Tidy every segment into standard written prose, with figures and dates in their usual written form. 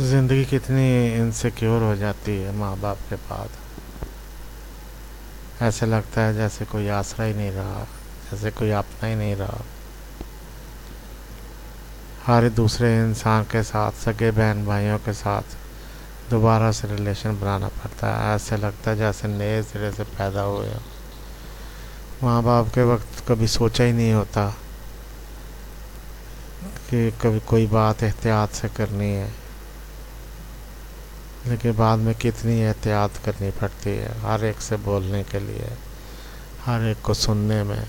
ज़िंदगी कितनी इनसिक्योर हो जाती है माँ बाप के बाद। ऐसे लगता है जैसे कोई आसरा ही नहीं रहा, जैसे कोई अपना ही नहीं रहा। हर दूसरे इंसान के साथ, सगे बहन भाइयों के साथ दोबारा से रिलेशन बनाना पड़ता है। ऐसे लगता है जैसे नए सिरे से पैदा हुए हो। माँ बाप के वक्त कभी सोचा ही नहीं होता कि कभी कोई बात एहतियात से करनी है, लेकिन बाद में कितनी एहतियात करनी पड़ती है हर एक से बोलने के लिए, हर एक को सुनने में।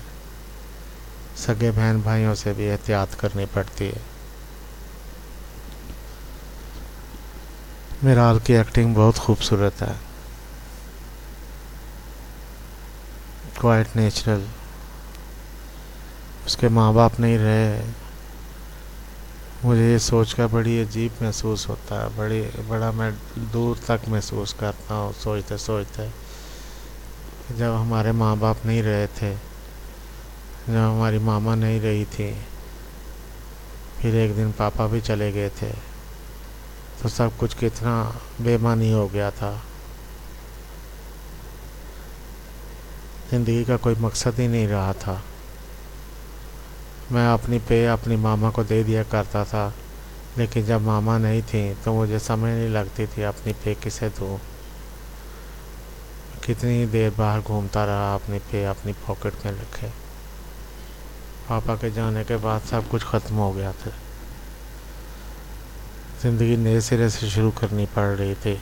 सगे बहन भाइयों से भी एहतियात करनी पड़ती है। मिराल की एक्टिंग बहुत खूबसूरत है, क्वाइट नेचुरल। उसके माँ बाप नहीं रहे, मुझे ये सोचकर बड़ी अजीब महसूस होता है। बड़ा मैं दूर तक महसूस करता हूँ सोचते सोचते कि जब हमारे माँ बाप नहीं रहे थे, जब हमारी मामा नहीं रही थी, फिर एक दिन पापा भी चले गए थे, तो सब कुछ कितना बेमानी हो गया था। ज़िंदगी का कोई मकसद ही नहीं रहा था। मैं अपनी पे अपनी मामा को दे दिया करता था, लेकिन जब मामा नहीं थी तो मुझे समझ नहीं लगती थी अपनी पे किसे दूँ। कितनी देर बाहर घूमता रहा अपनी पे अपनी पॉकेट में रखे। पापा के जाने के बाद सब कुछ ख़त्म हो गया था। ज़िंदगी नए सिरे से शुरू करनी पड़ रही थी।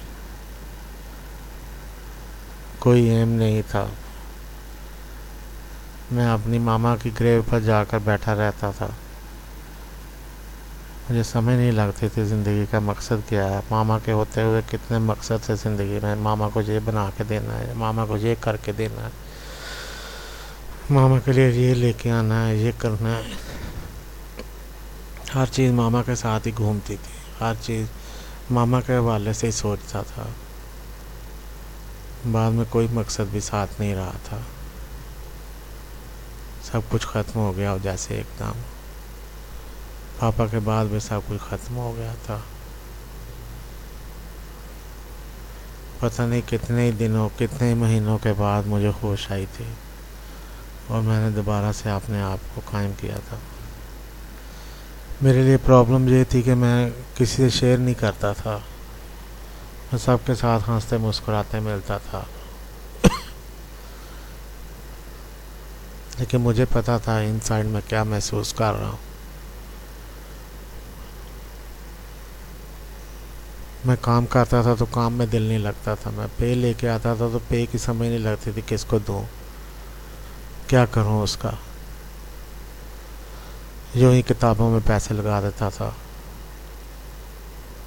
कोई एम नहीं था। मैं अपनी मामा की ग्रेव पर जाकर बैठा रहता था। मुझे समझ नहीं लगती थी ज़िंदगी का मकसद क्या है। मामा के होते हुए कितने मकसद है ज़िंदगी में। मामा को ये बना के देना है, मामा को ये करके देना है, मामा के लिए ये लेके आना है, ये करना है। हर चीज़ मामा के साथ ही घूमती थी, हर चीज़ मामा के हवाले से ही सोचता था। बाद में कोई मकसद भी साथ नहीं रहा था। सब कुछ ख़त्म हो गया जैसे एकदम। पापा के बाद भी सब कुछ ख़त्म हो गया था। पता नहीं कितने ही दिनों, कितने ही महीनों के बाद मुझे होश आई थी और मैंने दोबारा से अपने आप को कायम किया था। मेरे लिए प्रॉब्लम ये थी कि मैं किसी से शेयर नहीं करता था। मैं सबके साथ हंसते मुस्कुराते मिलता था, लेकिन मुझे पता था इनसाइड में क्या महसूस कर रहा हूँ। मैं काम करता था तो काम में दिल नहीं लगता था। मैं पे लेके आता था तो पे की समझ नहीं लगती थी किसको दूँ, क्या करूँ उसका। यूँ ही किताबों में पैसे लगा देता था।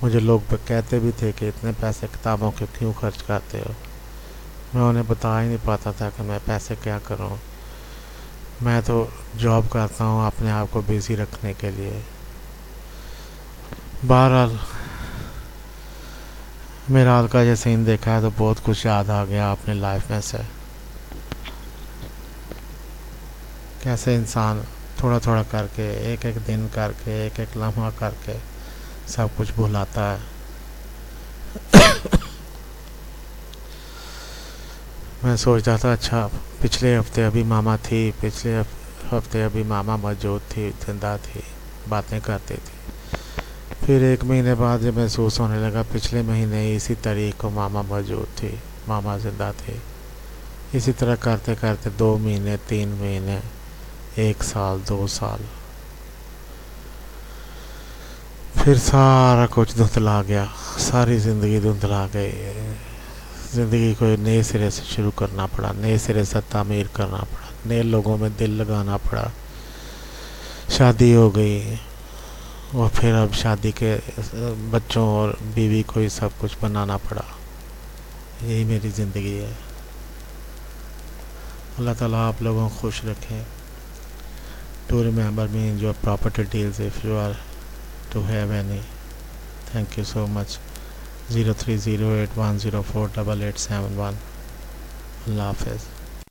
मुझे लोग कहते भी थे कि इतने पैसे किताबों के क्यों खर्च करते हो। मैं उन्हें बता ही नहीं पाता था कि मैं पैसे क्या करूँ। मैं तो जॉब करता हूँ अपने आप को बिज़ी रखने के लिए। बहरहाल मिराल का ये सीन देखा है तो बहुत कुछ याद आ गया अपनी लाइफ में से। कैसे इंसान थोड़ा थोड़ा करके, एक एक दिन करके, एक एक लम्हा करके सब कुछ भुलाता है। मैं सोचता था अच्छा पिछले हफ्ते अभी मामा थी, पिछले हफ्ते अभी मामा मौजूद थी, जिंदा थी, बातें करती थी। फिर एक महीने बाद ये महसूस होने लगा पिछले महीने इसी तारीख को मामा मौजूद थी, मामा जिंदा थी। इसी तरह करते करते 2 महीने, 3 महीने, 1 साल, 2 साल, फिर सारा कुछ धुंधला गया। सारी ज़िंदगी धुंधला गई। ज़िंदगी को नए सिरे से शुरू करना पड़ा, नए सिरे से तामीर करना पड़ा, नए लोगों में दिल लगाना पड़ा। शादी हो गई और फिर अब शादी के बच्चों और बीवी को ही सब कुछ बनाना पड़ा। यही मेरी ज़िंदगी है। अल्लाह ताला आप लोगों को खुश रखें। To remember me in your property deals if you are to have any. Thank you so much. 0308104887 अल्लाह हाफिज़।